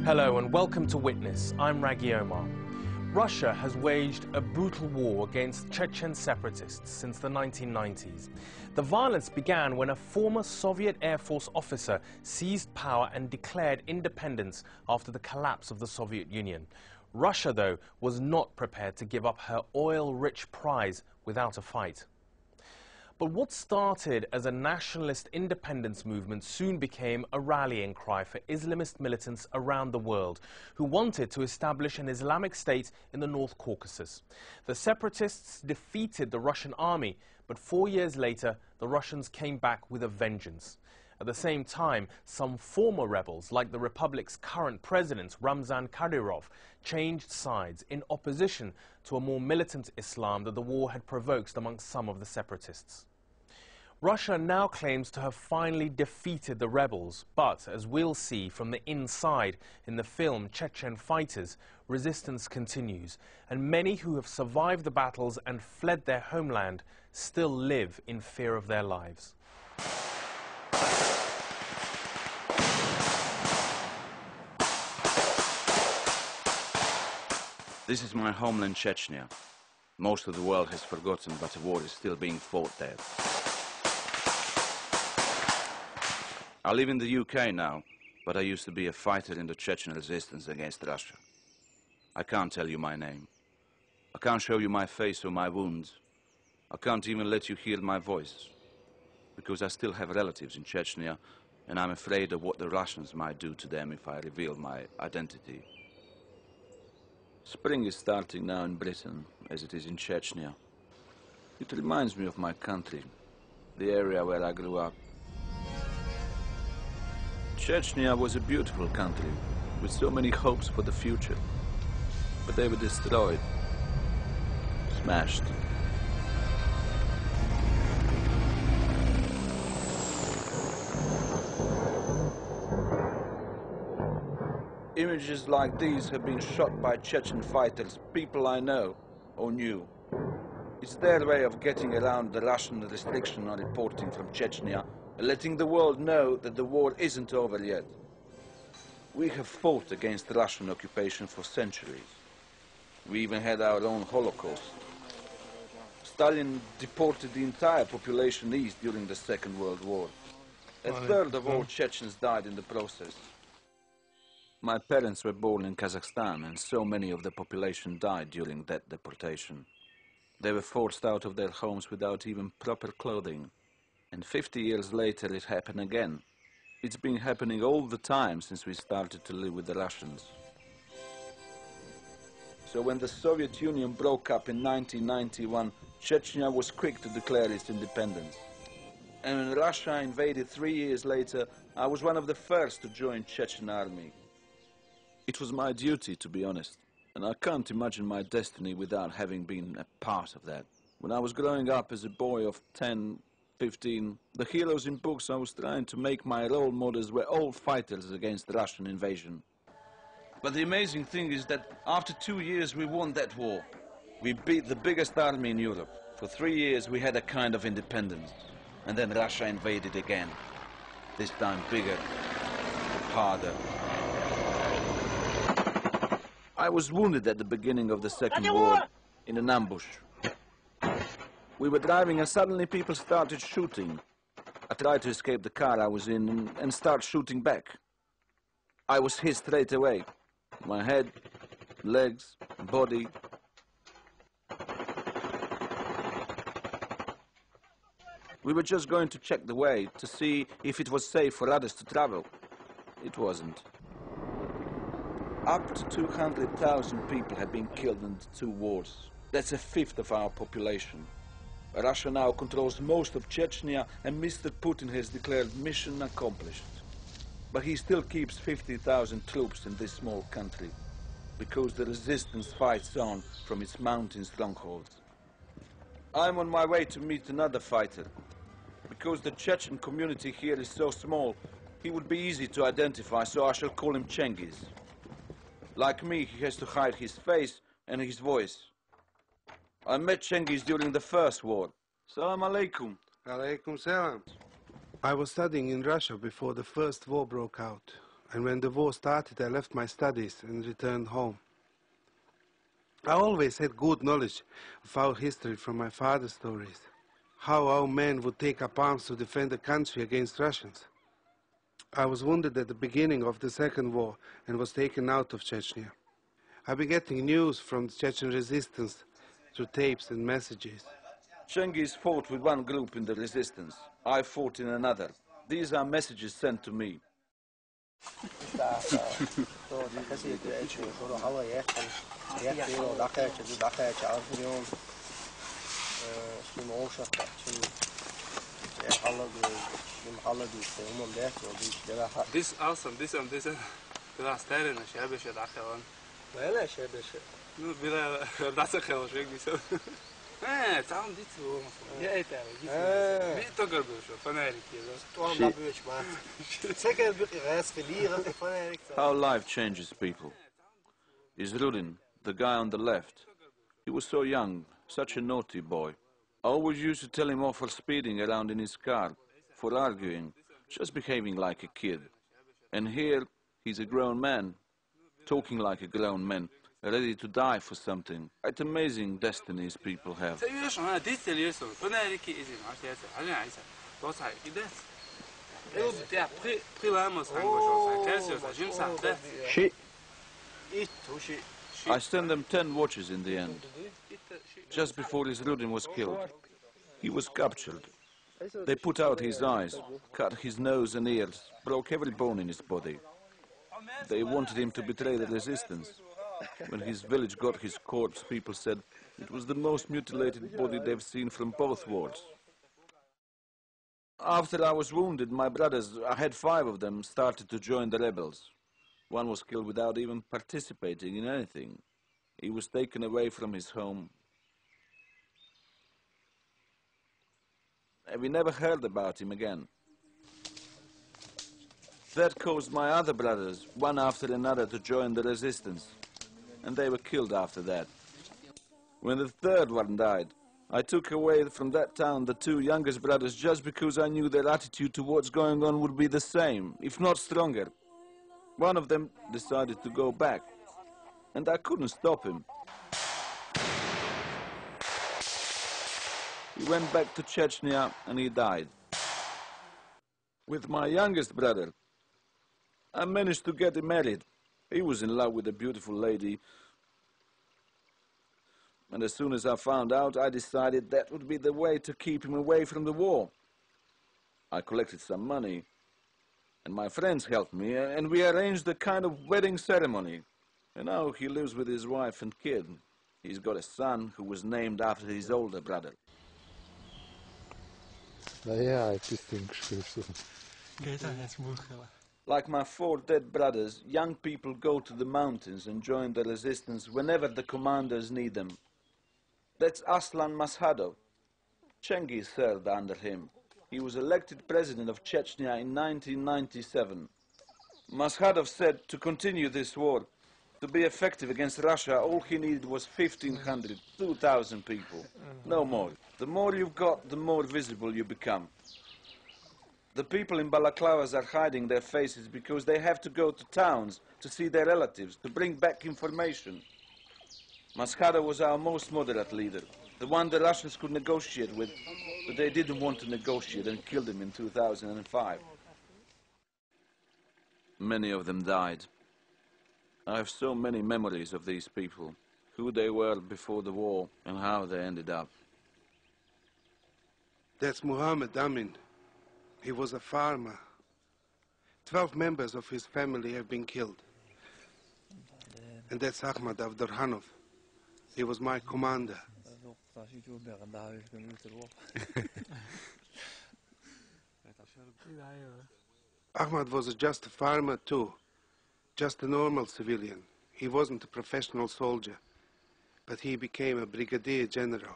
Hello and welcome to Witness. I'm Raghi Omar. Russia has waged a brutal war against Chechen separatists since the 1990s. The violence began when a former Soviet Air Force officer seized power and declared independence after the collapse of the Soviet Union. Russia, though, was not prepared to give up her oil-rich prize without a fight. But what started as a nationalist independence movement soon became a rallying cry for Islamist militants around the world who wanted to establish an Islamic state in the North Caucasus. The separatists defeated the Russian army, but 4 years later, the Russians came back with a vengeance. At the same time, some former rebels, like the republic's current president, Ramzan Kadyrov, changed sides in opposition to a more militant Islam that the war had provoked amongst some of the separatists. Russia now claims to have finally defeated the rebels, but as we'll see from the inside in the film Chechen Fighters, resistance continues, and many who have survived the battles and fled their homeland still live in fear of their lives. This is my homeland, Chechnya. Most of the world has forgotten, but the war is still being fought there. I live in the UK now, but I used to be a fighter in the Chechen resistance against Russia. I can't tell you my name. I can't show you my face or my wounds. I can't even let you hear my voice, because I still have relatives in Chechnya, and I'm afraid of what the Russians might do to them if I reveal my identity. Spring is starting now in Britain, as it is in Chechnya. It reminds me of my country, the area where I grew up. Chechnya was a beautiful country, with so many hopes for the future. But they were destroyed, smashed. Images like these have been shot by Chechen fighters, people I know or knew. It's their way of getting around the Russian restriction on reporting from Chechnya and letting the world know that the war isn't over yet. We have fought against Russian occupation for centuries. We even had our own Holocaust. Stalin deported the entire population east during the Second World War. A third of all Chechens died in the process. My parents were born in Kazakhstan, and so many of the population died during that deportation. They were forced out of their homes without even proper clothing. And 50 years later it happened again. It's been happening all the time since we started to live with the Russians. So when the Soviet Union broke up in 1991, Chechnya was quick to declare its independence. And when Russia invaded 3 years later, I was one of the first to join Chechen army. It was my duty, to be honest, and I can't imagine my destiny without having been a part of that. When I was growing up as a boy of 10, 15, the heroes in books I was trying to make my role models were all fighters against the Russian invasion. But the amazing thing is that after 2 years we won that war. We beat the biggest army in Europe. For 3 years we had a kind of independence. And then Russia invaded again. This time bigger, harder. I was wounded at the beginning of the Second War in an ambush. We were driving and suddenly people started shooting. I tried to escape the car I was in and start shooting back. I was hit straight away. My head, legs, body. We were just going to check the way to see if it was safe for others to travel. It wasn't. Up to 200,000 people have been killed in the two wars. That's a fifth of our population. Russia now controls most of Chechnya, and Mr. Putin has declared mission accomplished. But he still keeps 50,000 troops in this small country, because the resistance fights on from its mountain strongholds. I'm on my way to meet another fighter. Because the Chechen community here is so small, he would be easy to identify, so I shall call him Cengiz. Like me, he has to hide his face and his voice. I met Cengiz during the First War. Salam alaikum. Alaikum salam. I was studying in Russia before the First War broke out. And when the war started, I left my studies and returned home. I always had good knowledge of our history from my father's stories, how our men would take up arms to defend the country against Russians. I was wounded at the beginning of the Second War and was taken out of Chechnya. I've been getting news from the Chechen resistance through tapes and messages. Cengiz fought with one group in the resistance. I fought in another. These are messages sent to me. This awesome, this بلا ستارنا شابش داخلان. لا شابش. نو بلا داخل خلاص شيء بيسوي. تعال ديتو. يا تعال. بيت تقرب شو فنارك كذا. طوام نبيش ما. سكن بقي غاز فليرة فنارك. How life changes people. Izrudin, the guy on the left, he was so young, such a naughty boy. I always used to tell him off for speeding around in his car, for arguing, just behaving like a kid. And here, he's a grown man, talking like a grown man, ready to die for something. It's amazing destinies people have. I sent them 10 watches in the end. Just before Izrudin was killed, he was captured. They put out his eyes, cut his nose and ears, broke every bone in his body. They wanted him to betray the resistance. When his village got his corpse, people said it was the most mutilated body they've seen from both wars. After I was wounded, my brothers, I had 5 of them, started to join the rebels. One was killed without even participating in anything. He was taken away from his home. And we never heard about him again. That caused my other brothers, one after another, to join the resistance. And they were killed after that. When the third one died, I took away from that town the 2 youngest brothers just because I knew their attitude to what's going on would be the same, if not stronger. One of them decided to go back, and I couldn't stop him. He went back to Chechnya and he died. With my youngest brother, I managed to get him married. He was in love with a beautiful lady. And as soon as I found out, I decided that would be the way to keep him away from the war. I collected some money, and my friends helped me, and we arranged a kind of wedding ceremony. And now he lives with his wife and kid. He's got a son who was named after his older brother. Like my 4 dead brothers, young people go to the mountains and join the resistance whenever the commanders need them. That's Aslan Mashadov. Cengiz served under him. He was elected president of Chechnya in 1997. Mashadov said to continue this war, to be effective against Russia, all he needed was 1,500, 2,000 people. No more. The more you've got, the more visible you become. The people in balaclavas are hiding their faces because they have to go to towns to see their relatives, to bring back information. Mashadov was our most moderate leader, the one the Russians could negotiate with, but they didn't want to negotiate and killed him in 2005. Many of them died. I have so many memories of these people, who they were before the war and how they ended up. That's Muhammad Amin. He was a farmer. 12 members of his family have been killed. And that's Ahmad Abdurhanov. He was my commander. Ahmad was just a farmer too, just a normal civilian. He wasn't a professional soldier, but he became a brigadier general.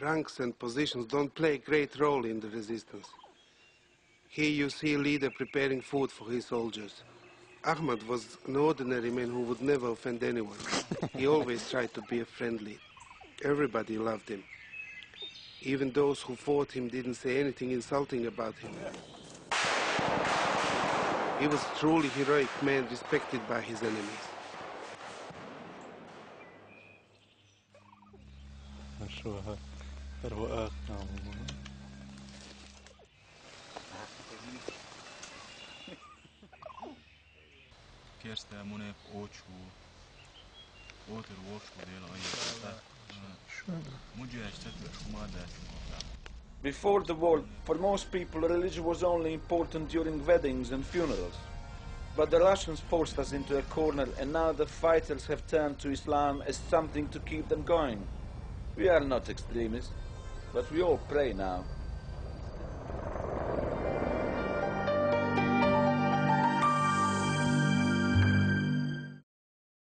Ranks and positions don't play a great role in the resistance. Here you see a leader preparing food for his soldiers. Ahmad was an ordinary man who would never offend anyone. He always tried to be friendly. Everybody loved him. Even those who fought him didn't say anything insulting about him. He was a truly heroic man, respected by his enemies. Before the war, for most people, religion was only important during weddings and funerals. But the Russians forced us into a corner, and now the fighters have turned to Islam as something to keep them going. We are not extremists, but we all pray now.